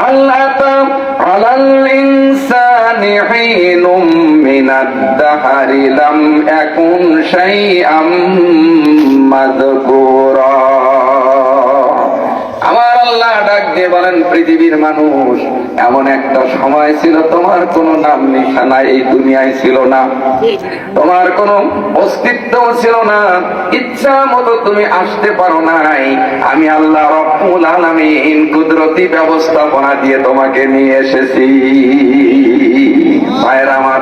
হাল আতা আলাল ইনসানি হিনুম মিনাদ দাহরি লাম ইয়াকুন শাইআম মাযকুরা। আমার আল্লাহ ডাক দিয়ে বলেন, পৃথিবীর মানুষ, এমন একটা সময় ছিল তোমার কোনো নাম নিশানা এই দুনিয়ায় ছিল না, তোমার কোনো অস্তিত্ব ছিল না, ইচ্ছা মতো তুমি আসতে পারো নাই। আমি আল্লাহ রব্বুল আলামিন কুদরতি ব্যবস্থাপনা দিয়ে তোমাকে নিয়ে এসেছি। ভাইয়ের আমার,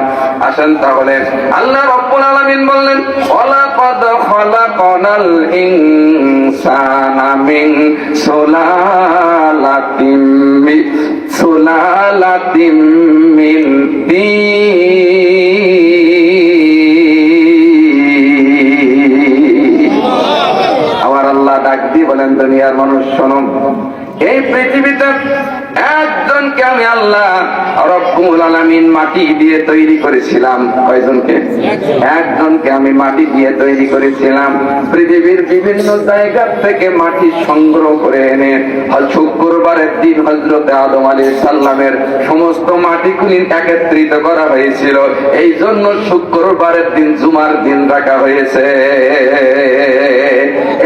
আসেন তাহলে আল্লাহ রব্বুল আলামিন বললেন, ওয়ালাকাদ খালাকনাল ইনসানা মিন সুলালাতিম মিন তিন। আমার আল্লাহ ডাক দিয়ে বলেন, দুনিয়ার মানুষ শোনো, এই পৃথিবীতে একজনকে আমি আল্লাহ রব্বুল আলামিন মাটি দিয়ে তৈরি করেছিলাম। কয়জনকে? একজনকে আমি মাটি দিয়ে তৈরি করেছিলাম। পৃথিবীর বিভিন্ন জায়গা থেকে মাটি সংগ্রহ করে এনে শুক্রবারের দিন হযরত আদম আলাইহিস সালামের সমস্ত মাটিগুলি একত্রিত করা হয়েছিল। এই জন্য শুক্রবারের দিন জুমার দিন রাখা হয়েছে।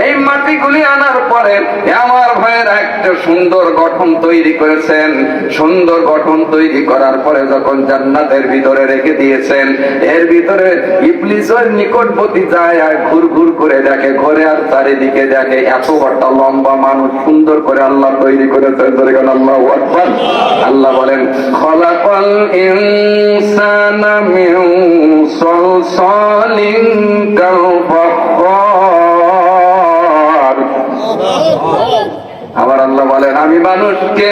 এই মাটিগুলি আনার পরে আমার ভাইয়ের একটা সুন্দর গঠন তৈরি করেছেন। সুন্দর গঠন তৈরি করার পরে যখন জান্নাতের ভিতরে রেখে দিয়েছেন, এর ভিতরে ইবলিসের নিকটবর্তী যায় আর ঘুর ঘুর করে দেখে, ঘরে আর চারিদিকে দেখে এত একটা লম্বা মানুষ সুন্দর করে আল্লাহ তৈরি করেছেন। আল্লাহু আকবার। আল্লাহ বলেন, খলাকাল ইনসানা মিন সালসালিন কাল ফাখখার। আমার আল্লাহ বলেন, আমি মানুষকে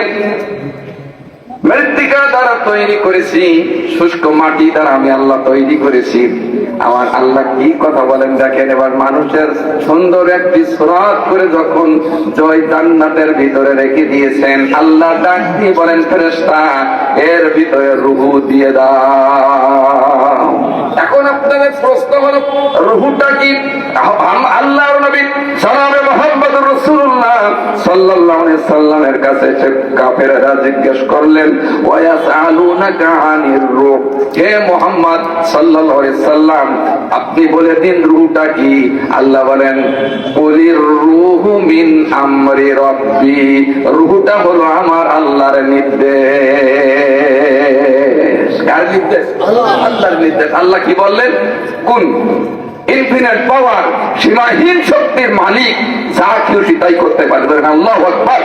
মৃত্তিকা দ্বারা তৈরি করেছি, শুষ্ক মাটি দ্বারা আমি আল্লাহ তৈরি করেছি। আমার আল্লাহ কি কথা বলেন দেখেন। এবার মানুষের সুন্দর একটি সুরাত করে যখন জয় জান্নাতের ভিতরে রেখে দিয়েছেন, আল্লাহ ডাক দিয়ে বলেন, ফেরেশতা এর ভিতরে রূহ দিয়ে দাও। এখন আপনাদের প্রশ্ন হলো, রূহটা কি? আল্লাহর নবী জনাবে মুহাম্মদুর রাসূলুল্লাহ সাল্লাল্লাহু আলাইহি সাল্লামের কাছে কাফেররা জিজ্ঞেস করলেন, ওয়ায়াসআলুনাকা আনির রূহ, হে মুহাম্মদ সাল্লাল্লাহু আলাইহি সাল্লাম, আপনি বলে দিন রূহটা কি? আল্লাহ বলেন, কুলির রূহু মিন আমরি রাব্বি, রূহটা হলো আমার আল্লাহর নির্দেশ। কার নির্দেশ? আল্লাহর নির্দেশ। আল্লাহ কি বললেন? কোন ইনফিনিট পাওয়ার, সীমাহীন শক্তির মালিক, যা খুশি তাই করতে পারবে। আল্লাহু আকবার।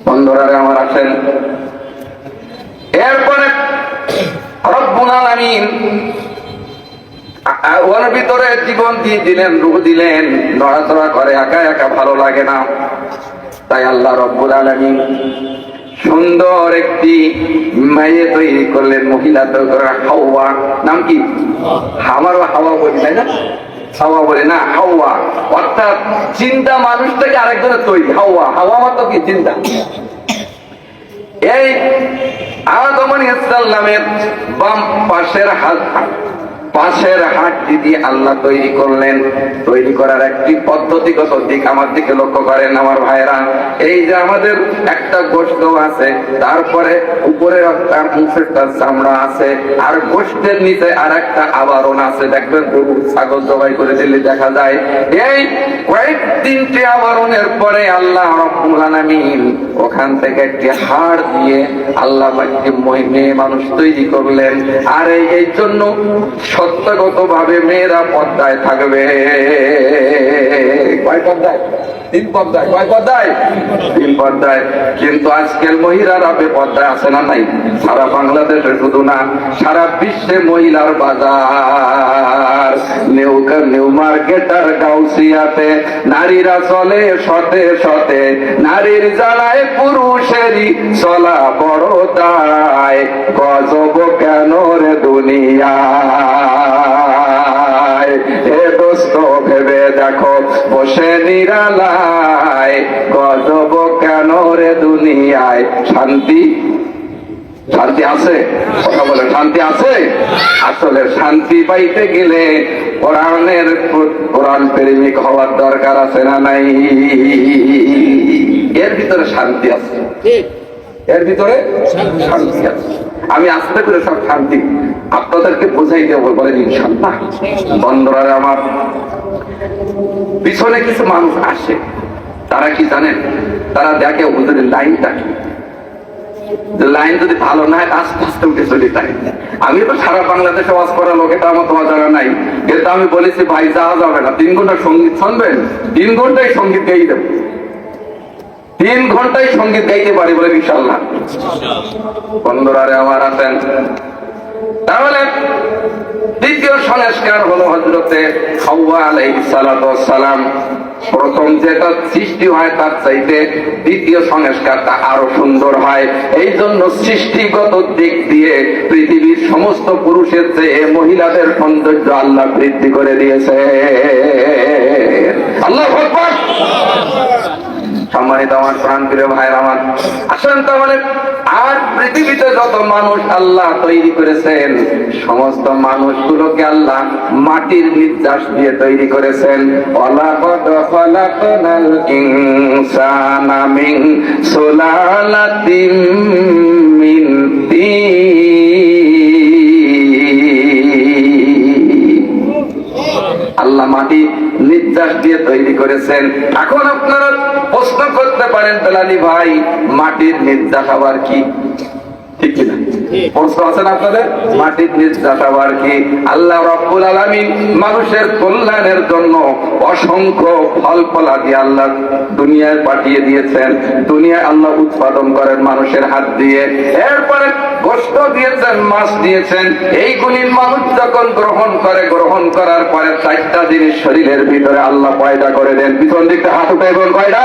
বন্ধুরা আমার, আছেন এরপরে রব্বুল আলামিন ওর ভিতরে জীবন দিয়ে দিলেন, রূহ দিলেন, নড়াচড়া করে, একা একা ভালো লাগে না। তাই আল্লাহ রব্বুল আলামিন সুন্দর একটি মেয়ে তৈরি করলেন, মহিলা তৈরি করলেন, হাওয়া। নাম কি? আমারও হাওয়া বলি, তাই না? হাওয়া বলে না, হাওয়া অর্থাৎ চিন্তা মানুষ থেকে আরেকজনের তৈরি। হাওয়া, হাওয়া মানে কি? চিন্তা। এই আদম আলাইহিস সালামের বাম পাশের হাড়টি দিয়ে আল্লাহ তৈরি করলেন। তৈরি করার একটি পদ্ধতিগত দিক আমার দিকে লক্ষ্য করেন আমার ভাইরা। এই যে আমাদের একটা গোশত আছে, তারপরে উপরের একটা মুখেরটা চামড়া আছে, আর গোশতের নিচে আর একটা আবরণ আছে। দেখবেন গরু ছাগল জবাই করে দিলে দেখা যায়। এই কয়েক তিনটি আবরণের পরে আল্লাহ রাব্বুল আলামিন ওখান থেকে একটি হাড় দিয়ে আল্লাহ একটি মেয়ে মানুষ তৈরি করলেন। আর এই জন্য সত্যগত ভাবে মেয়েরা পর্দায় থাকবে। কয় পর্দায়? 3 পর্দায়। কয় পর্দায়? 3 পর্দায়। কিন্তু আজকাল মহিলারা বেপর্দায় আছে না নাই? সারা বাংলাদেশে শুধু না, সারা বিশ্বে মহিলার বাজার। নিউ মার্কেট আর গাউসিয়াতে নারীরা চলে শতে শতে, নারীর জ্বালায় পুরুষেরই চলা বড় দায়। গজব কেন রে দুনিয়া, হে দোস্ত ভেবে দেখো বসে নিরালায়। গজব কেন রে দুনিয়ায়। শান্তি শান্তি আছে? কথা বলে, শান্তি আছে? আসলে শান্তি পাইতে গেলে কোরআন প্রেমিক হওয়ার দরকার আছে না নাই? এর ভিতরে শান্তি আছে, এর ভিতরে শান্তি আছে। আমি আস্তে করে সব শান্তি আপনাদেরকে বোঝাই দেবো, বলেন ইনশাআল্লাহ। বন্ধুরা আমার, পিছনে কিছু মানুষ আসে, তারা কি জানেন, তারা দেখে হুজুরের লাইনটা কি, লাইন যদি ভালো না হয় আস্তে আস্তে উঠে চলে যায়। আমি তো সারা বাংলাদেশে ওয়াজ করা লোক, এটা আমার তোমার জানা নাই, কিন্তু আমি বলেছি ভাই যাওয়া যাবে না, 3 ঘন্টা সঙ্গীত শুনবেন, 3 ঘন্টায় সঙ্গীত গাই দেব, 3 ঘন্টায় সঙ্গীত গাইতে পারি বলে ইনশাআল্লাহ। বন্ধুরা আমার আছেন, তাহলে দ্বিতীয় সংস্কার হলো হযরতে হাওয়া আলাইহিস সালাতু ওয়াস সালাম। প্রথম যেটা সৃষ্টি হয় তার চাইতে দ্বিতীয় সংস্কারটা আরো সুন্দর হয়। এই জন্য সৃষ্টিগত দিক দিয়ে পৃথিবীর সমস্ত পুরুষের চেয়ে মহিলাদের সৌন্দর্য আল্লাহ বৃদ্ধি করে দিয়েছে। আল্লাহু আকবার। সম্মানিত আমার প্রাণপ্রিয় ভাইয়ের আমার, আসেন তাহলে আর পৃথিবীতে যত মানুষ আল্লাহ তৈরি করেছেন, সমস্ত মানুষগুলোকে আল্লাহ মাটির নির্যাস দিয়ে তৈরি করেছেন। ওয়ালাকাদ খালাকনাল ইনসানা মিন সুলালাতিন মিন তিন। আল্লাহ মাটি নির্যাস দিয়ে তৈরি করেছেন। এখন আপনারা প্রশ্ন করতে পারেন, বেলালি ভাই মাটির নির্যাস আবার কি? ঠিক কিনা প্রশ্ন আছেন আপনাদের? মাটির নির্যাস আবার কি? আল্লাহ রাব্বুল আলামিন মানুষের কল্যাণের জন্য অসংখ্য ফল ফলাদি আল্লাহ দুনিয়ায় পাঠিয়ে দিয়েছেন। দুনিয়ায় আল্লাহ উৎপাদন করেন মানুষের হাত দিয়ে। এরপরে গোশত দিয়েছেন, মাছ দিয়েছেন। এইগুলি মানুষ যখন গ্রহণ করে, গ্রহণ করার পরে 4টা জিনিস শরীরের ভিতরে আল্লাহ পয়দা করে দেন। পিছন দিকটা হাত উঠাই বল, কয়টা?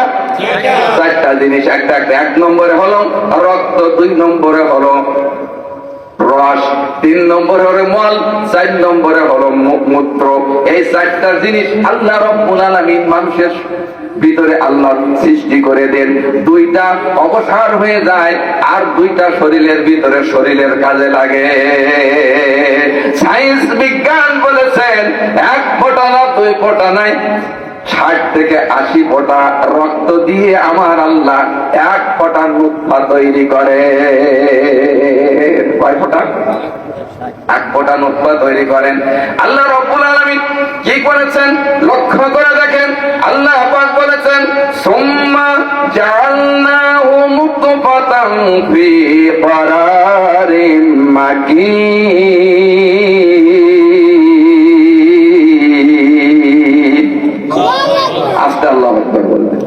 4টা জিনিস। একটা 1 নম্বরে হলো রক্ত, 2 নম্বরে হলো রস, 3 নম্বরে হলো মল, 4 নম্বরে হলো মূত্র। এই 4টা জিনিস আল্লাহ রাব্বুল আলামিন মানুষের ভিতরে আল্লাহ সৃষ্টি করে দেন। 2টা অবসাদ হয়ে যায়, আর 2টা শরীরের ভিতরে শরীরের কাজে লাগে। সায়েন্স বিজ্ঞান বলেছেন 1 ফোঁটা না 2 ফোঁটা নাই, 60 থেকে 80 ফোঁটা রক্ত দিয়ে আমার আল্লাহ 1 ফোঁটা নুতফা তৈরি করে। কয় ফোঁটা? 1 ফোঁটা নুতফা তৈরি করেন। আল্লাহ রাব্বুল আলামিন কি করেছেন লক্ষ্য করে দেখেন। আল্লাহ পাক বলেছেন, সুম্মা জাআলনাহু নুতফাতান ফি ক্বারারিন মাকিন। আস্তে আল্লাহু আকবার বলবেন,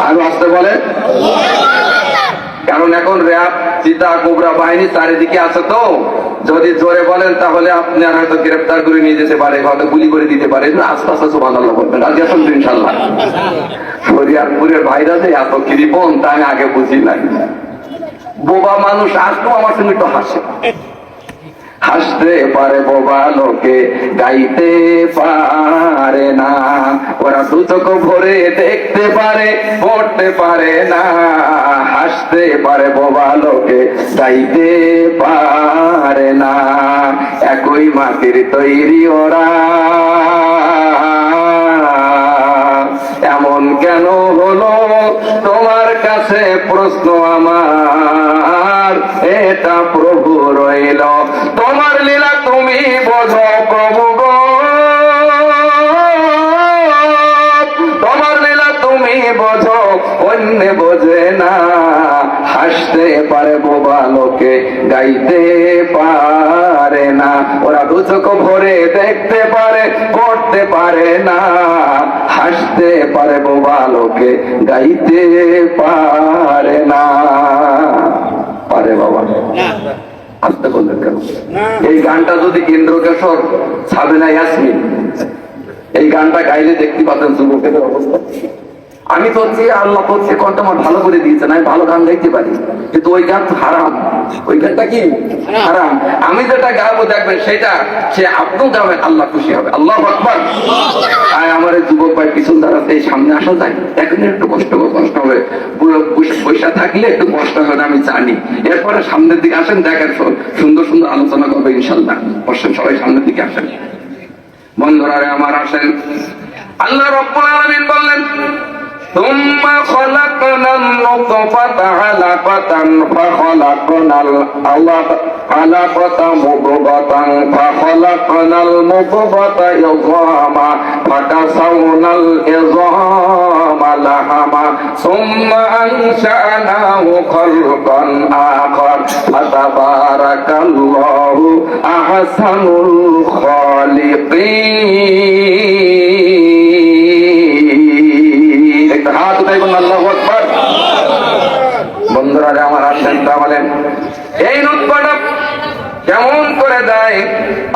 আরো আস্তে বলেন, কারণ এখন র‍্যাব, চিতা, কোবরা বাহিনী চারিদিকে আছে, তো যদি জোরে বলেন তাহলে আপনার হয়তো গ্রেফতার করে নিয়ে যেতে পারে, হয়তো গুলি করে দিতে পারে। আস্তে আস্তে সুবহানাল্লাহ বলবেন, রাজি আছেন তো ইনশাআল্লাহ? শরিয়াতপুরের ভাইরা যে এত কৃপণ তা আমি আগে বুঝি নাই। বোবা মানুষ আসতো আমার সঙ্গে একটু হাসে, হাসতে পারে বোবা লোকে গাইতে পারে না, ওরা 2 চোখ ভরে দেখতে পারে পড়তে পারে না। হাসতে পারে বোবা লোকে গাইতে পারে না, একই মাটির তৈরি ওরা, এমন কেন হলো তোমার কাছে প্রশ্ন আমার, এটা প্রভু রইল তোমার লীলা তুমি বোঝো প্রভু গো, তোমার লীলা তুমি বোঝো অন্য বোঝে না। হাসতে পারে বোবা লোকে গাইতে পারে না, ওরা 2 চোখ ভরে দেখতে পারে পড়তে পারে না। হাসতে পারে বোবা লোকে গাইতে পারে না। পারে বাবা? আসতে বললেন কেন? এই গানটা যদি কেন্দ্রকেশর, সাবিনা ইয়াসমিন এই গানটা গাইলে দেখতে পাতেন যুবকের অবস্থা। আমি তো হচ্ছে আল্লাহ হচ্ছে কণ্ঠ আমার ভালো করে দিয়েছেন, আমি ভালো গান গাইতে পারি, কিন্তু ওই গান তো হারাম। ওই গানটা কি হারাম? আমি যেটা গাবো দেখবেন সেটা সে আপনিও গাবেন, আল্লাহ খুশি হবে। আল্লাহু আকবার। আর আমার যুবক ভাই পিছন দাঁড়াতে সামনে আসা যায়, এখন একটু কষ্ট হবে, পয়সা থাকলে একটু কষ্ট হবে আমি জানি। এরপরে সামনের দিকে আসেন, দেখেন সুন্দর সুন্দর আলোচনা করবে ইনশাল্লাহ। বসেন সবাই, সামনের দিকে আসেন। বন্ধুরা আমার আসেন, আল্লাহ রাব্বুল আলামিন বললেন ثم خلقنا النطفة علقة فخلقنا العلقة مضغة فخلقنا المضغة عظاما فكسونا العظام لحما ثم أنشأناه خلقا آخر فتبارك الله أحسن الخالقين হাত উঠাই বলুন আল্লাহু আকবার। বন্ধুরা আমার আসেন তাহলে এই নুতফাটা কেমন করে দেয়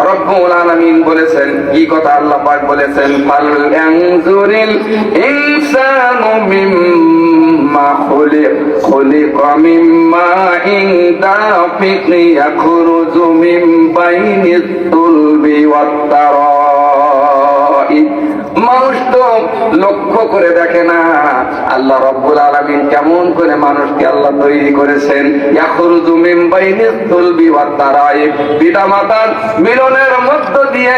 রব্বুল আলামিন বলেছেন, কি কথা আল্লাহ পাক বলেছেন, ফাল ইয়ানজুরিল ইনসানু মিম্মা খুলিকা মিম্মা ইন দাফিক ইয়াখরুজু মিন বাইনিত তুলবি ওয়াত তারাইব। মানুষ তো লক্ষ্য করে দেখে না আল্লাহ রব্বুল আলামিন কেমন করে মানুষকে আল্লাহ তৈরি করেছেন। ইয়াখরুজু মিন বাইনিত তুলবি ওয়াত তারাইব, পিতা মাতার মিলনের মধ্য দিয়ে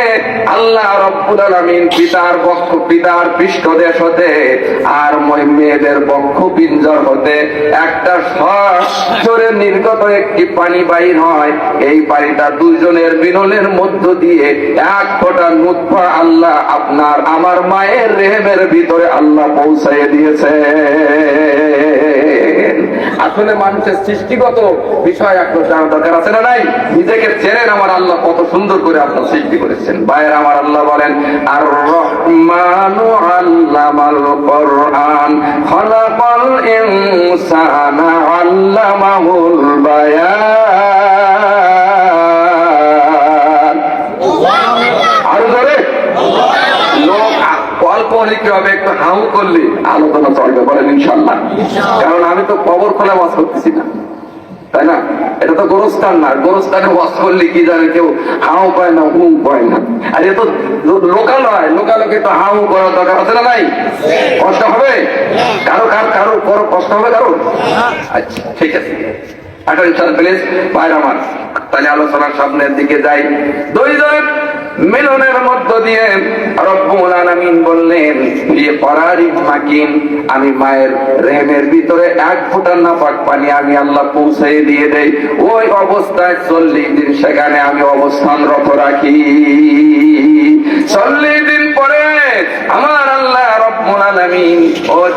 আল্লাহ রব্বুল আলামিন পিতার পৃষ্ঠদেশ হতে আর মেয়েদের বক্ষ পিঞ্জর হতে একটা সরে নির্গত একটি পানি বাইর হয়। এই পানিটা দুইজনের মিলনের মধ্য দিয়ে এক ফোঁটা নুতফা আল্লাহ আপনার আমার মায়ের রেহেমের ভিতরে আল্লাহ পৌঁছায় দিয়েছে। আসলে মানুষের সৃষ্টিগত বিষয় একটু জানার দরকার আছে না নাই? নিজেকে চেনেন আমার আল্লাহ কত সুন্দর করে আপনার সৃষ্টি করেছেন। বাইরে আমার আল্লাহ বলেন, আর রহমানু আল্লামাল কোরআন খলাকাল ইনসানা আল্লামাহুল বায়ান। আর ধরে লোক অল্প হলে কি হবে, একটু হাউ করলে আলোচনা চলবে, বলেন ইনশাল্লাহ। কারণ আমি তো কবর খোলা ওয়াজ করতেছি না, তাই না? এটা তো গোরস্থান না, গোরস্থানে ওয়াজ করলে কি জানে কেউ হাউ পায় না, হুম পায় না। আর এ তো লোকাল হয়, লোকালোকে তো হাউ করার দরকার আছে না নাই? কষ্ট হবে কারো কষ্ট হবে কারো? আচ্ছা ঠিক আছে, একটা ইনশাল্লাহ প্লিজ বাইরে আমার। তাহলে আলোচনার সামনের দিকে যাই। দুইজন মিলনের মধ্য দিয়ে রব্বুল আলামিন বললেন, ফি করারিন মাকিন, আমি মায়ের রেহেমের ভিতরে এক ফোঁটা নাপাক পানি আমি আল্লাহ পৌঁছে দিয়ে দেই। ওই অবস্থায় 40 দিন সেখানে আমি অবস্থানরত রাখি। 40 দিন পরে আমার আল্লাহ রব্বুল আলামিন ওই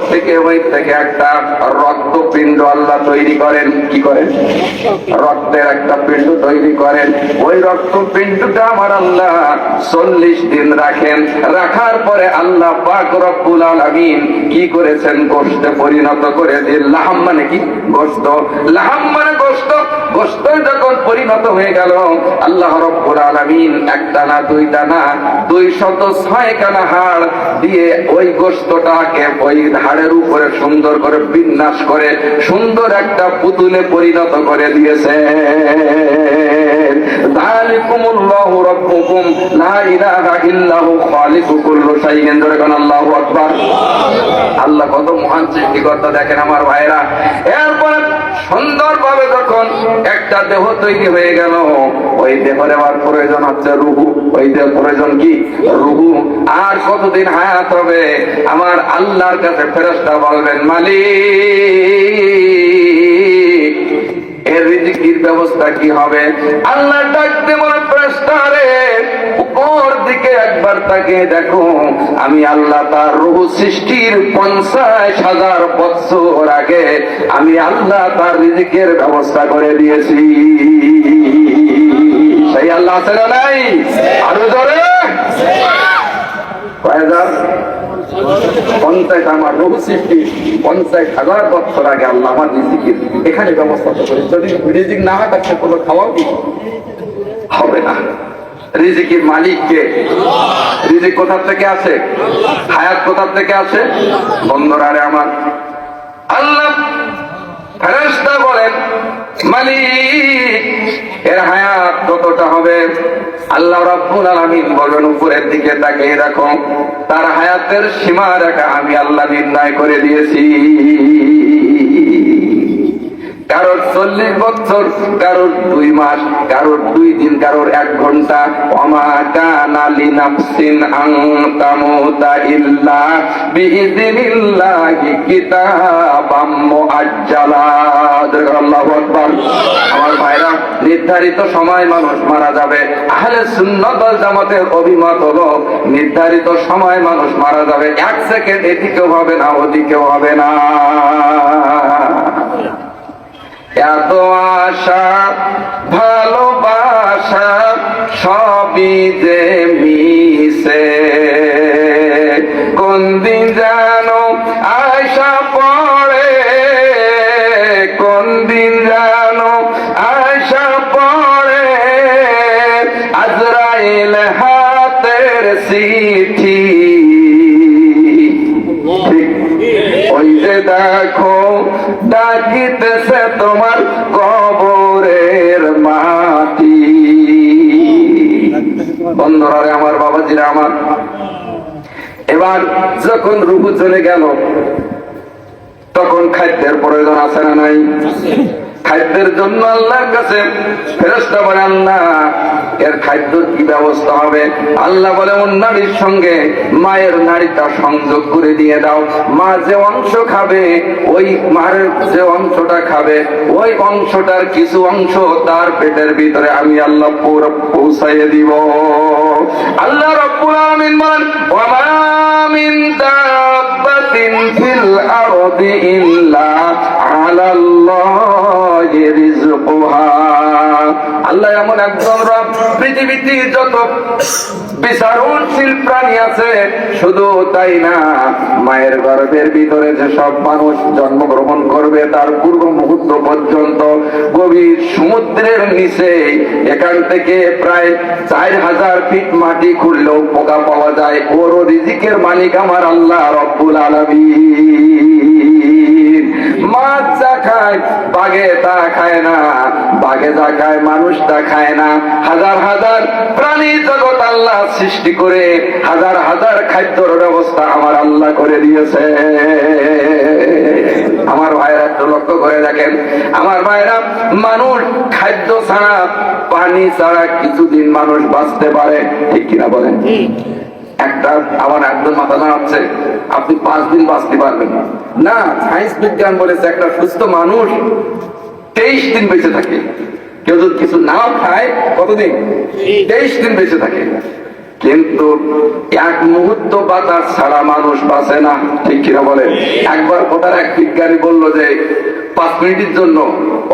থেকে একটা রক্তপিণ্ড আল্লাহ তৈরি করেন। কি করেন? রক্তের একটা পিণ্ড তৈরি করেন। ওই রক্তপিণ্ডটা আমার আল্লাহ 40 দিন রাখেন। রাখার পরে আল্লাহ পাক রব্বুল আলামিন কি করেছেন? গোশতে পরিণত করে দিন। লাহাম মানে কি? গোশত। লাহাম মানে গোশত। গোশত যখন পরিণত হয়ে গেল, আল্লাহ রব্বুল আলামিন একটা না দুইটা না 206 খানা হাড় দিয়ে ওই গোশতটাকে ওই হাড়ের উপরে সুন্দর করে বিন্যাস করে সুন্দর একটা পুতুলে পরিণত করে দিয়েছে। যালিকুমুল্লাহু রাব্বুকুম লা ইলাহা ইল্লাহু খালিকু কুল্লি শাইইন। আল্লাহু আকবার। আল্লাহ কত মহান সৃষ্টিকর্তা দেখেন আমার ভাইরা। এরপরে সুন্দরভাবে যখন একটা দেহ তৈরি হয়ে গেল, ওই দেহের আবার প্রয়োজন হচ্ছে রূহ। ওই দেহ প্রয়োজন কি? রূহ। আর কতদিন হায়াত হবে? আমার আল্লাহর কাছে ফেরেশতা বলবেন, মালিক এর রিজিকের ব্যবস্থা কি হবে? আল্লাহ ডাকতে বলে, ফেরেশতা রে উপর দিকে একবার তাকিয়ে দেখো, আমি আল্লাহ তার রূহ সৃষ্টির 50,000 বছর আগে আমি আল্লাহ তার রিজিকের ব্যবস্থা করে দিয়েছি। সেই আল্লাহ আছে না নাই? আরো জোরে। কয় হাজার? 50 আমার রূহ সৃষ্টি 50,000 বছর আগে আল্লাহ আমার রিজিকের এখানে ব্যবস্থা করে। যদি রিজিক না হয় তাকে কোনো খাওয়াও কি হবে না। রিজিকের মালিক কে? রিজিক কোথা থেকে আসে? হায়াত কোথা থেকে আসে? বন্ধুরা রে আমার, আল্লাহ ফেরেশতা বলেন, মালিক এর হায়াত কতটা হবে? আল্লাহ রাব্বুল আলামিন বলেন, উপরের দিকে তাকিয়ে দেখো, তার হায়াতের সীমা রেখা আমি আল্লাহ নির্ণয় করে দিয়েছি। কারণ 40 বছর, কারোর 2 মাস, কারোর 2 দিন, কারোর 1 ঘন্টা। ওমা কানা লিনাফসিন আন তামুতা ইল্লা বিইذনিল্লাহি কিতাবাম মুআজ্জালা। আল্লাহু আকবার। আমার ভাইরা, নির্ধারিত সময় মানুষ মারা যাবে। আহলে সুন্নাত ওয়াল জামাতের অভিমত হলো নির্ধারিত সময় মানুষ মারা যাবে। 1 সেকেন্ড এদিকেও হবে না, ওদিকেও হবে না। এত আশা ভালোবাসা সবই যে মিশে, কোন দিন জানো আশা পড়ে, কোন দিন জানো আশা পড়ে, আজরাইল হাতের চিঠি। ওই যে দেখো ডাকিতেছে তোমার কবরের মাটি। বন্ধুরা আমার, বাবাজিরা আমার, এবার যখন রূহ চলে গেল তখন খাদ্যের প্রয়োজন আছে না নাই? খাদ্যের জন্য আল্লাহর কাছে ফেরেশতা বলে, আল্লাহ এর খাদ্য কি ব্যবস্থা হবে? আল্লাহ বলে, ওর নারীর সঙ্গে মায়ের নারীটা সংযোগ করে দিয়ে দাও। মা যে অংশ খাবে, ওই মায়ের যে অংশটা খাবে, ওই অংশটার কিছু অংশ তার পেটের ভিতরে আমি আল্লাহ পুরো পৌঁছাইয়ে দিব। আল্লাহ রাব্বুল আলামিন বলেন, ওয়া মা মিন দাব্বাতিন ফিল আরদি ইল্লা আলাল্লাহি রিজকুহা। আল্লাহ এমন একজন রব, পৃথিবীতে যত বিচারণশীল প্রাণী আছে, শুধু তাই না, মায়ের গর্ভের ভিতরে যে সব মানুষ জন্মগ্রহণ করবে তার পূর্ব মুহূর্ত পর্যন্ত গভীর সমুদ্রের নিচে, এখান থেকে প্রায় 4000 ফিট মাটি খুঁড়লেও পোকা পাওয়া যায়। ওর রিজিকের মালিক আমার আল্লাহ রব্বুল আলামিন। মাছ যা খায় বাঘে তা খায় না, বাঘে যা খায় মানুষ তা খায় না। হাজার হাজার প্রাণী জগৎ আল্লাহ সৃষ্টি করে হাজার হাজার খাদ্যর ব্যবস্থা আমার আল্লাহ করে দিয়েছে। আমার ভাইরা একটু লক্ষ্য করে দেখেন, আমার ভাইরা, মানুষ খাদ্য ছাড়া, পানি ছাড়া কিছুদিন মানুষ বাঁচতে পারে, ঠিক কিনা বলেন? একটা আমার একদম মাথা নাড়াচ্ছে, আপনি 5 দিন বাঁচতে পারবেন না। সায়েন্স বিজ্ঞান বলেছে একটা সুস্থ মানুষ 23 দিন বেঁচে থাকে। কেউ যদি কিছু না খায় কতদিন? 23 দিন বেঁচে থাকে। কিন্তু 1 মুহূর্ত বাতাস ছাড়া মানুষ বাঁচে না, ঠিক কিনা বলেন? একবার কোথার এক বিজ্ঞানী বললো যে 5 মিনিটের জন্য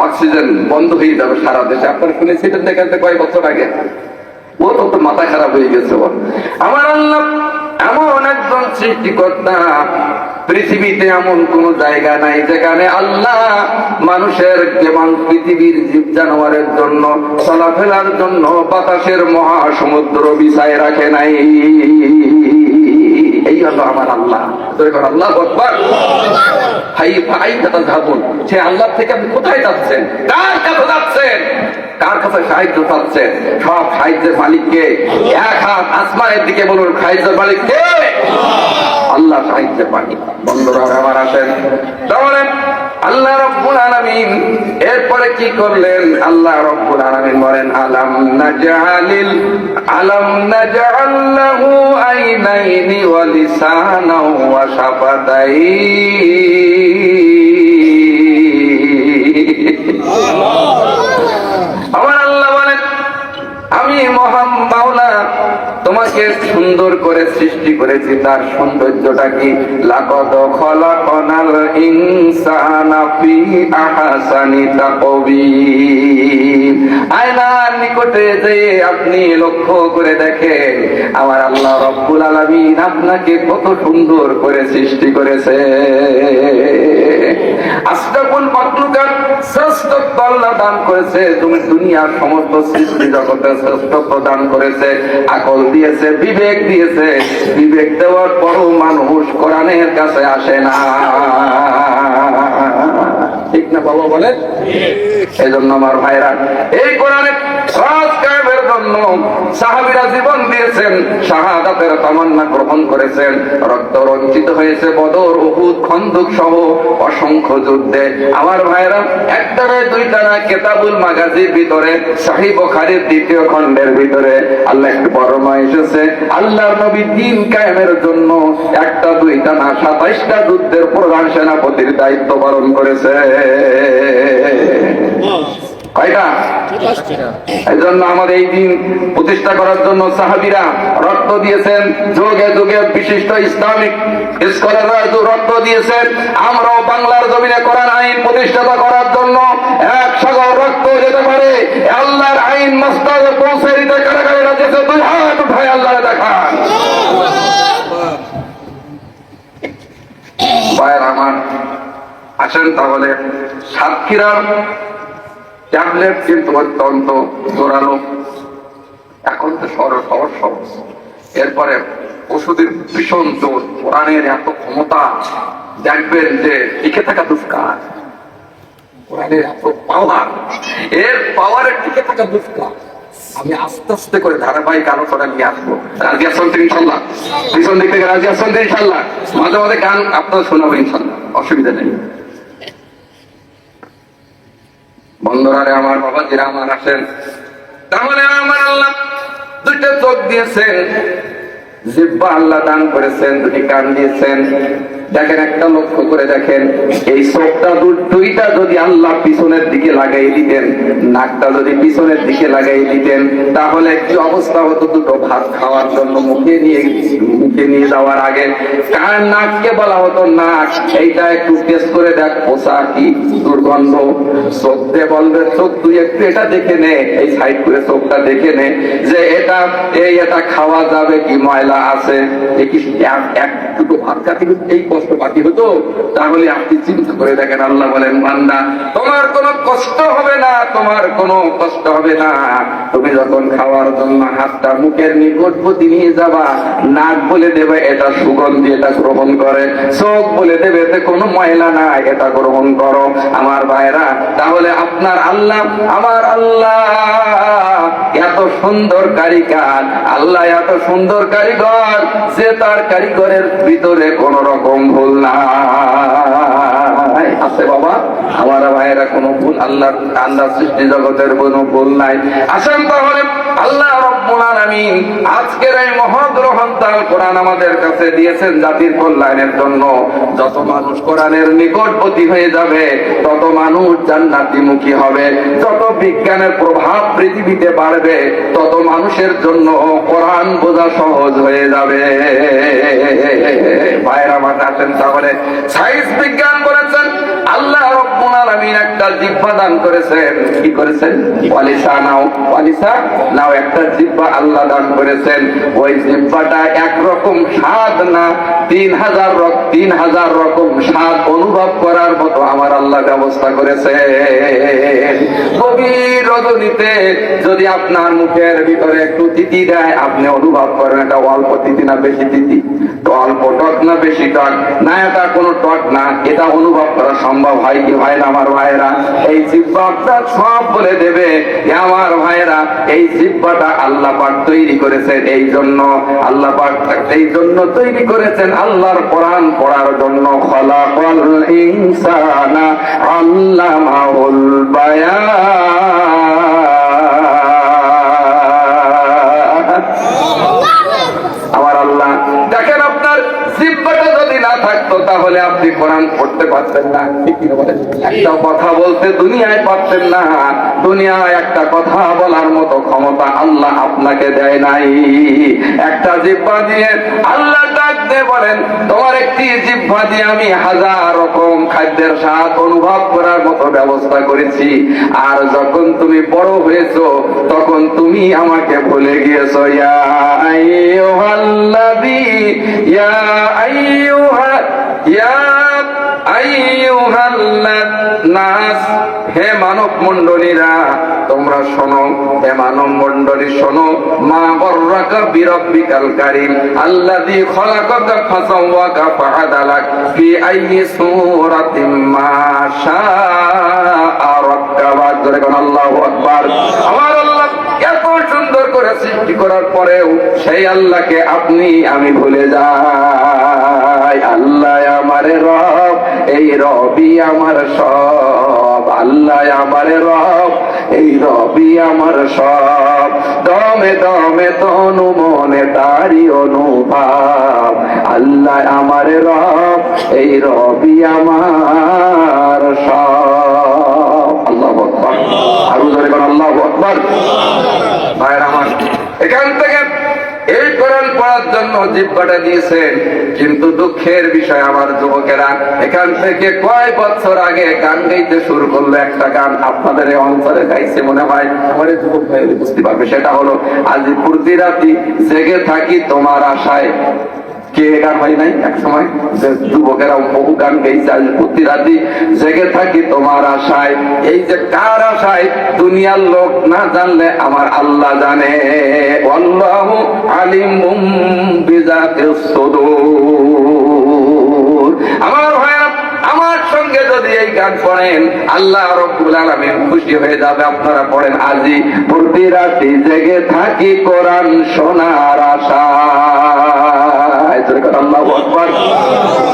অক্সিজেন বন্ধ হয়ে যাবে সারা দেশে। আপনারা শুনেছিলেন দেখাতে কয়েক বছর আগে? ও তো মাথা খারাপ হয়ে গেছে। আমার আল্লাহ এমন একজন সৃষ্টিকর্তা, পৃথিবীতে এমন কোন জায়গা নাই যেখানে আল্লাহ মানুষের এবং পৃথিবীর জীব জানোয়ারের জন্য চলাফেরার জন্য বাতাসের মহাসমুদ্র বিছায় রাখে নাই। এই হলো আমার আল্লাহ। আল্লাহু আকবার। সে আল্লাহ থেকে আপনি কোথায় যাচ্ছেন? কার কাছে যাচ্ছেন? কার কাছে সাহায্য চাচ্ছেন? সব সাহায্যের মালিককে। 1 হাত আসমানের দিকে বলুন, সাহায্যের মালিক কে? আল্লাহ সাহায্যের মালিক। বন্ধুরা আমার, আসেন তাহলে আল্লাহ রাব্বুল আলামিন এরপরে কি করলেন? আল্লাহ রাব্বুল আলামিন বলেন, আলাম নাজআল লাহু আইনাইনি ওয়া লিসানাও ওয়া শাফাতাইন। আমার আল্লাহ বলেন, আমি মহান মাওলা তোমাকে সুন্দর করে সৃষ্টি করেছি। তার সৌন্দর্যটা কি? লাকাদ খলাকনাল ইনসানা ফি আহসানি তাকওয়িম। আয়নার নিকটে যে আপনি লক্ষ্য করে দেখেন, আমার আল্লাহ রব্বুল আলামিন আপনাকে কত সুন্দর করে সৃষ্টি করেছে। আশরাফুল মাখলুকাত শ্রেষ্ঠত্ব আল্লাহ দান করেছে। তুমি দুনিয়ার সমস্ত সৃষ্টি জগতের শ্রেষ্ঠত্ব দান করেছে। আকল দিয়েছে, বিবেক দিয়েছে। বিবেক দেওয়ার পরও মানুষ কোরআনের কাছে আসে না, ঠিক না বাবা বলেন? এই জন্য আমার ভাইরা, এই কোরআনের সব কায়েমের জন্য সাহাবীরা জীবন দিয়েছেন, শাহাদাতের তামান্না গ্রহণ করেছেন, রক্ত রঞ্জিত হয়েছে বদর, উহুদ, খন্দক সহ অসংখ্য যুদ্ধে। আমার ভাইরা, একটা নয় দুইটা না, কিতাবুল মাগাজির ভিতরে সহিহ বুখারীর 2য় খণ্ডের ভিতরে আল্লাহ একটু বর্ণনা এসেছে, আল্লাহর নবী দ্বীন কায়েমের জন্য একটা দুইটা না 27টা যুদ্ধের প্রধান সেনাপতির দায়িত্ব পালন করেছে। কয়টা? এই জন্য আমাদের এই দিন প্রতিষ্ঠা করার জন্য সাহাবীরা রক্ত দিয়েছেন, যুগে যুগে বিশিষ্ট ইসলামিক স্কলাররা রক্ত দিয়েছেন। আমরাও বাংলার জমিনে কোরআন আইন প্রতিষ্ঠা করার জন্য এক সাগর রক্ত যেতে পারে, আল্লাহর আইন মসনদে পৌঁছে দিতে কারা কারা রাজি আছে? 2 হাত উঠায় আল্লাহ দেখান। ভাইয়ের আমার, আসেন তাহলে সাতক্ষীরার ট্যাবলেট কিন্তু অত্যন্ত জোরালো, এখন তো সহজ সহজ। এরপরে ওষুধের ভীষণ জোর, কোরআনের এত ক্ষমতা, দেখবেন যে টিকে থাকা দুষ্কার, কোরআনের এত পাওয়ার, এর পাওয়ারের টিকে থাকা দুষ্কার। আমি আস্তে আস্তে করে ধারাবাহিক আলোচনা নিয়ে আসবো। রাজি আছেন তো ইনশাল্লাহ? পিছন দিক থেকে রাজি আছেন তো ইনশাল্লাহ? মাঝে মাঝে গান আপনারা শোনাবো ইনশাল্লাহ, অসুবিধা নেই। বন্ধুরা আমার, বাবাজিরা আমার, আসেন তাহলে। আমার আল্লাহ 2টা চোখ দিয়েছেন, জিহ্বা আল্লাহ দান করেছেন, 2টি কান দিয়েছেন। দেখেন, একটা লক্ষ্য করে দেখেন, এই চোখটা দুইটা যদি আল্লাহ পিছনের দিকে লাগাই দিতেন, নাকটা যদি পিছনের দিকে লাগাই দিতেন, তাহলে কি অবস্থা হতো? 2টো ভাত খাওয়ার জন্য মুখে নিয়ে যাওয়ার আগে কার নাককে বলা হতো নাক, এইটা একটু টেস্ট করে দেখ, পোষা কি দুর্গন্ধ। চোখ দিয়ে বলবে, চোখ তুই একটু এটা দেখে নে, এই সাইড করে চোখটা দেখে নে যে এটা খাওয়া যাবে কি, ময়লা আছে। এক 2টো ভাত খাতে এই কষ্ট বাকি হতো? তাহলে আপনি চিন্তা করে দেখেন, আল্লাহ বলেন, বান্দা তোমার কোনো কষ্ট হবে না, তোমার কোনো কষ্ট হবে না। তুমি যখন খাওয়ার জন্য হাতটা মুখের নিকটবর্তী নিয়ে যাবা, নাক বলে দেবে এটা সুগন্ধি, এটা গ্রহণ করে। চোখ বলে দেবে এতে কোনো ময়লা না, এটা গ্রহণ করো। আমার ভাইরা, তাহলে আপনার আল্লাহ, আমার আল্লাহ এত সুন্দর কারিগর, আল্লাহ এত সুন্দর কারিগর যে তার কারিগরের ভিতরে কোন রকম ভুল নাই। আছে বাবা আমার ভাইয়েরা, কোন ভুল আল্লাহ সৃষ্টি জগতের কোন ভুল নাই। আসেন তাহলে আল্লাহ রাব্বুল আলামিন আজকের এই মহাগ্রন্থাল কোরআন আমাদের কাছে দিয়েছেন জাতির কল্যাণের জন্য। যত মানুষ কোরআনের নিকটবর্তী হয়ে যাবে, তত মানুষ জান্নাতীমুখী হবে। যত বিজ্ঞানের প্রভাব পৃথিবীতে বাড়বে, তত মানুষের জন্য কোরআন বোঝা সহজ হয়ে যাবে। ভাইরা আমার, আসেন তাহলে সায়েন্স বিজ্ঞান বলেছেন আল্লাহ রাব্বুল আলামিন একটা জিহ্বা দান করেছেন। কি করেছেন? ওয়ালিসা নাও একটা জিহ্বা আল্লাহ দান করেছেন। ওই জিহ্বাটা একরকম স্বাদ না, 3000 রকম স্বাদ অনুভব করার মতো আমার আল্লাহ ব্যবস্থা করেছে। গভীর রজনীতে যদি আপনার মুখের ভিতরে একটু তিতি দেয়, আপনি অনুভব করেন এটা অল্প তিতি না বেশি তিতি, অল্প টক না বেশি টক না, এটা কোনো টক না, এটা অনুভব করা সম্ভব হয় কি হয় না? আমার ভাইয়েরা, এই জিহ্বাটা সব বলে দেবে। আমার ভাইয়েরা, এই জিহ্বাটা আল্লাহ পাক তৈরি করেছেন এই জন্য, আল্লাহ পাক এই জন্য তৈরি করেছেন আল্লাহর কোরআন পড়ার জন্য। খলাকাল ইনসানা আল্লামাহুল বায়ান। আমার আল্লাহ, দেখেন আপনার জিহ্বাটা যদি না থাকতো তাহলে আপনি কোরআন পড়তে পারতেন না, একটা কথা বলতে দুনিয়ায় পারতেন না। দুনিয়ায় একটা কথা বলার মতো ক্ষমতা আল্লাহ আপনাকে দেয় নাই। একটা জিহ্বা দিয়ে আল্লাহ ডাক দিয়ে বলেন, তোমার একটি জিহ্বা দিয়ে আমি 1000 রকম খাদ্যের স্বাদ অনুভব করার মতো ব্যবস্থা করেছি। আর যখন তুমি বড় হয়েছো, তখন তুমি আমাকে ভুলে গিয়েছো। ইয়া আইয়ুহাল্লাযী ইয়া আইয়ুহান্নাস, হে মানব মণ্ডলীরা তোমরা শোনো, হে মানব মণ্ডলী শোনো। মা গররাকা বিরাব্বিকাল কারীম আল্লাযী খলাকাকা ফাসাওয়াকা ফাআদালাক ফি আইয়ি সূরাতিন মা শাআ রাক্কাবাক। আল্লাহু আকবার। আমার আল্লাহ এত সুন্দর সৃষ্টি করার পরেও সেই আল্লাহকে আপনি আমি ভুলে যাই। আল্লাহ আমার রব, এই রবি আমার সব। আল্লাহ আমার রব, এই রবি আমার সব। দমে দমে তনু মনে তারি অনুভব। আল্লাহ আমার রব, এই রবি আমার সব। আল্লাহু আকবার। আরো জোরে বলেন আল্লাহু আকবার। ভাইরা আমার, এখান থেকে এই কোরআন পড়ার জন্য জিহ্বাটা দিয়েছেন, কিন্তু দুঃখের বিষয় আমার যুবকেরা এখান থেকে কয় বছর আগে গান গাইতে শুরু করলো। একটা গান আপনাদের এই অঞ্চলে গাইছে মনে হয়, আমার যুবক ভাই বুঝতে পারবে। সেটা হলো আজি প্রতি রাতি জেগে থাকি তোমার আশায়। কে গান হয় নাই এক সময়, যে যুবকেরা বহু গান গাইছে, আজ প্রতি রাতি জেগে থাকি তোমার আশায়। এই যে কার আশায়? দুনিয়ার লোক না জানলে আমার আল্লাহ জানে। আল্লাহু আলিমুম বিযাতিস সুদূর। আমার ভাইরা, আমার সঙ্গে যদি এই গান পড়েন, আল্লাহ রাব্বুল আলামিন খুশি হয়ে যাবে। আপনারা পড়েন, আজি প্রতি রাতি জেগে থাকি কোরআন শোনার আশায়। আল্লাহু আকবার।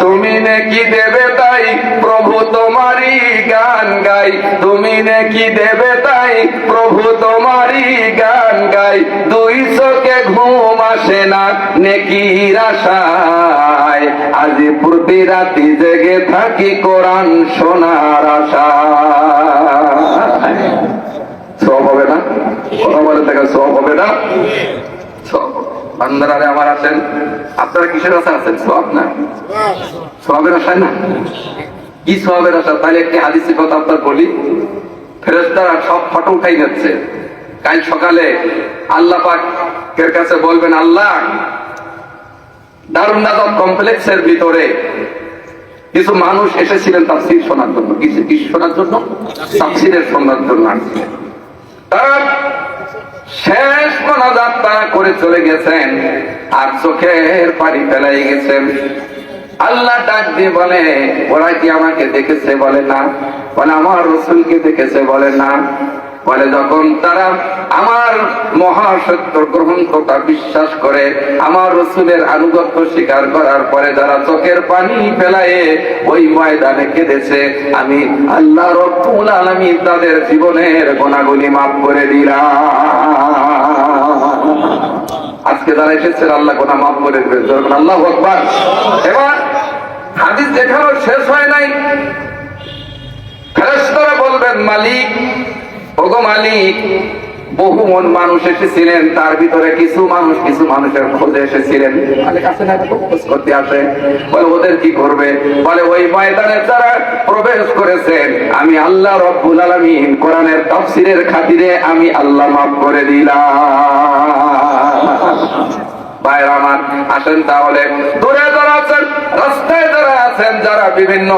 তুমি নাকি দেবে তাই প্রভু তোমারই গান গাই। তুমি নাকি দেবে তাই প্রভু তোমারই গান গাই। দুই চোখে ঘুম আসে না নেকির আশায়। আজি প্রতি রাতি জেগে থাকি কোরআন শোনার আশায়। সব হবে না? কথা বলে থেকে সব হবে না? সব বান্দারা আমার আছেন, আপনারা কিসের আশা আছেন? সব না, সবের আশায় না। কি সবের আশা? তাহলে একটি হাদিসের কথা আপনার বলি। ফেরেশতারা সব ফটো উঠাই যাচ্ছে। কাল সকালে আল্লাহ পাকের কাছে বলবেন, আল্লাহ দারুন নাজাত কমপ্লেক্সের ভিতরে কিছু মানুষ এসেছিলেন তাফসীর শোনার জন্য। কি শোনার জন্য? তাফসীরের শোনার জন্য আসছিলেন। তারা শেষ মোনাজাত তারা করে চলে গেছেন, আর চোখের পানি ফেলাই গেছেন। আল্লাহ ডাক দিয়ে বলে, ওরা কি আমাকে দেখেছে? বলে না। বলে আমার রাসূলকে দেখেছে? বলে না। বলে যখন তারা আমার মহাসত্য গ্রহণ কথা বিশ্বাস করে, আমার রাসূলের আনুগত্য স্বীকার করার পরে যারা চোখের পানি ফেলায়ে ওই ময়দানে কেঁদেছে, আমি আল্লাহ রাব্বুল আলামিন তাদের জীবনের গুনাহগুলি মাফ করে দিলাম। আজকে যারা এসেছেন আল্লাহ গুনাহ মাফ করে দিবেন। আল্লাহু আকবার। এবার হাদিস দেখানো শেষ হয় নাই। ফেরেশতারা বলবেন, মালিক, ওগো মালিক, বহু মন মানুষ এসেছিলেন, তার ভিতরে কিছু মানুষের খোঁজে এসেছিলেন। মালিক আসে না, খোঁজ করতে আসে। বলে ওদের কি করবে? বলে ওই ময়দানে যারা প্রবেশ করেছেন, আমি আল্লাহ রাব্বুল আলামিন কোরআনের তাফসীরের খাতিরে আমি আল্লাহ মাফ করে দিলাম। ভাইরা আমার, আসেন তাহলে দূরে যারা আছেন, রাস্তায় যারা আছেন, যারা বিভিন্ন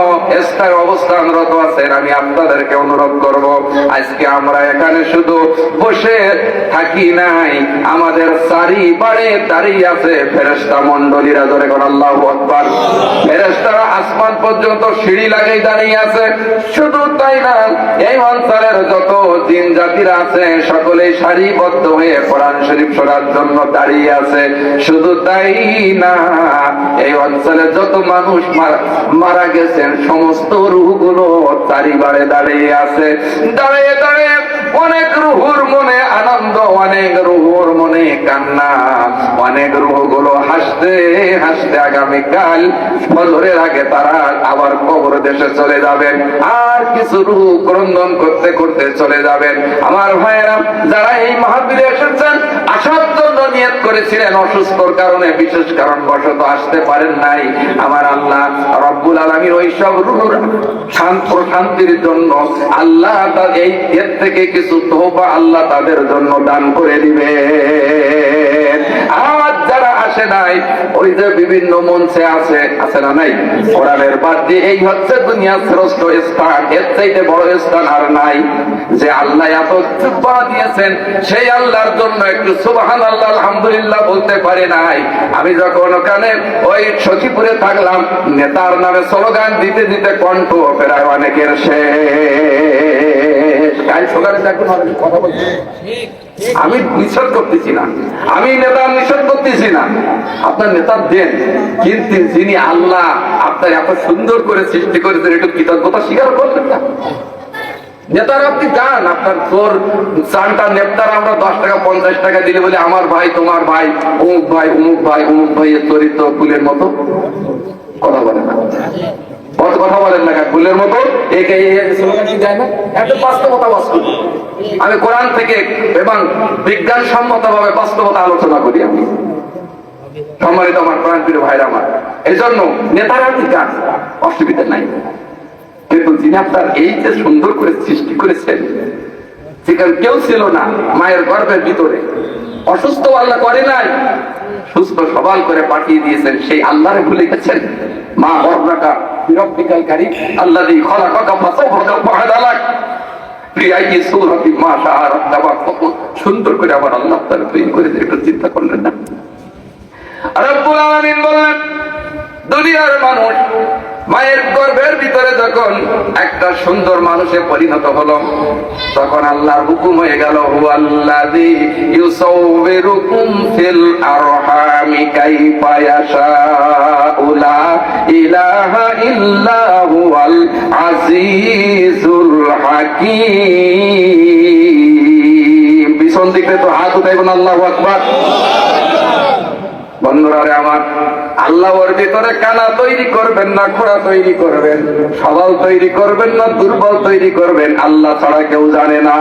স্থায়ী অবস্থানরত আছেন, আমি আপনাদেরকে অনুরোধ করব, আজকে আমরা এখানে শুধু বসে থাকি নাই, আমাদের চারিপাড়ে দাঁড়িয়ে আছে ফেরেশতা মণ্ডলীরা। ধরে কোন আল্লাহু আকবার। ফেরেশতারা আসমান পর্যন্ত সিঁড়ি লাগাই দাঁড়িয়ে আছে। শুধু তাই না, এই অঞ্চলের যত জিন জাতিরা আছে সকলেই সারিবদ্ধ হয়ে কোরআন শরীফ শোনার জন্য দাঁড়িয়ে আছে। শুধু তাই না, এই অঞ্চলে যত মানুষ মারা গেছেন সমস্ত রূহগুলো চারিবারে দাঁড়িয়ে আছে। দাঁড়িয়ে দাঁড়িয়ে অনেক রূহুর মনে আনন্দ, অনেক রূহুর মনে কান্না, অনেক রূহগুলো হাসতে হাসতে আগামীকাল ফজরের আগে তারা আবার কবর দেশে চলে যাবেন। আর কিছু রূহ ক্রন্দন করতে করতে চলে যাবেন। আমার ভাইয়েরা, যারা এই মাহফিলে এসেছেন, আসার জন্য নিয়ত করেছিলেন, অসুস্থর কারণে বিশেষ কারণ বশত আসতে পারেন নাই, আমার আল্লাহ রব্বুল আলামিন ওই সব রূহের শান্তির জন্য আল্লাহ এই এর থেকে কিছু তওবা আল্লাহ তাদের জন্য দান করে দিবেন। আজ যারা আসে নাই, ওই যে বিভিন্ন মঞ্চে আছে না নাই, কোরআনের বাদ দিয়ে এই হচ্ছে দুনিয়ার শ্রেষ্ঠ স্থান। এর চাইতে বড় স্থান আর নাই। যে আল্লাহ এত সুবহান দিয়েছেন, সেই আল্লাহর জন্য একটু সুবহানাল্লাহ আলহামদুলিল্লাহ বলতে পারে নাই। আমি যখন ওখানে ওই সখীপুরে থাকলাম, নেতার নামে স্লোগান দিতে দিতে কণ্ঠ প্রায় অনেকের শেষ। কাল সকালে পরিবারে দেখুন কথা বলছি, আমি নিষেধ করতেছি না, আমি নেতা নিষেধ করতেছি না, আপনার নেতা দেন, কিন্তু যিনি আল্লাহ আপনার এত সুন্দর করে সৃষ্টি করেছেন একটু কৃতজ্ঞতা স্বীকার করবেন না? নেতার আপনি যান, আপনার তোর চানটা নেতার আমরা 10 টাকা 50 টাকা দিলে বলে আমার ভাই তোমার ভাই অমুক ভাই অমুক ভাই অমুক ভাইয়ের চরিত্র ফুলের মতো, কথা বলে না, কত কথা বলেন না, ফুলের মতো যায় না, একটা বাস্তবতা বাস্তব। আমি কোরআন থেকে এবং বিজ্ঞানসম্মত ভাবে বাস্তবতা আলোচনা করি। আমি সম্মানিত আমার কোরআন প্রিয় ভাইরা আমার, এই জন্য নেতারা আপনি যান, অসুবিধা নাই, কিন্তু যিনি আপনার এই যে সুন্দর করে সৃষ্টি করেছেন, সেখানে কেউ ছিল না মায়ের গর্ভের ভিতরে, অসুস্থ আল্লাহ করে নাই, সুস্থ সবল করে পাঠিয়ে দিয়েছেন, সেই আল্লাহরে ভুলে গেছেন? মা গর্ভটা বিরক্তিকাল কারী আল্লাযী খলাকাকা ফাসাওয়াকা ফাআদালাক ফি সূরাতি মা শাআ রাব্বাক, কত সুন্দর করে আমার আল্লাহ তাআলা তৈরি করেছে, একটু চিন্তা করলেন না? রব্বুল আলামিন বললেন, দুনিয়ার মানুষ মায়ের গর্ভের ভিতরে যখন একটা সুন্দর মানুষে পরিণত হলো, তখন আল্লাহর হুকুম হয়ে গেল, হুয়াল্লাযী ইউসাউবিরুকুম ফিল আরহামি কাইফা ইয়াশাউ লা ইলাহা ইল্লা হুয়াল আজিজুল হাকীম। পিছন দিকে তো হাত উঠাইবেন, আল্লাহু আকবার। বন্ধুরা রে আমার, আল্লাহ ওর ভিতরে কানা তৈরি করবেন না খোড়া তৈরি করবেন, সবল তৈরি করবেন না দুর্বল তৈরি করবেন, আল্লাহ ছাড়া কেউ জানে না।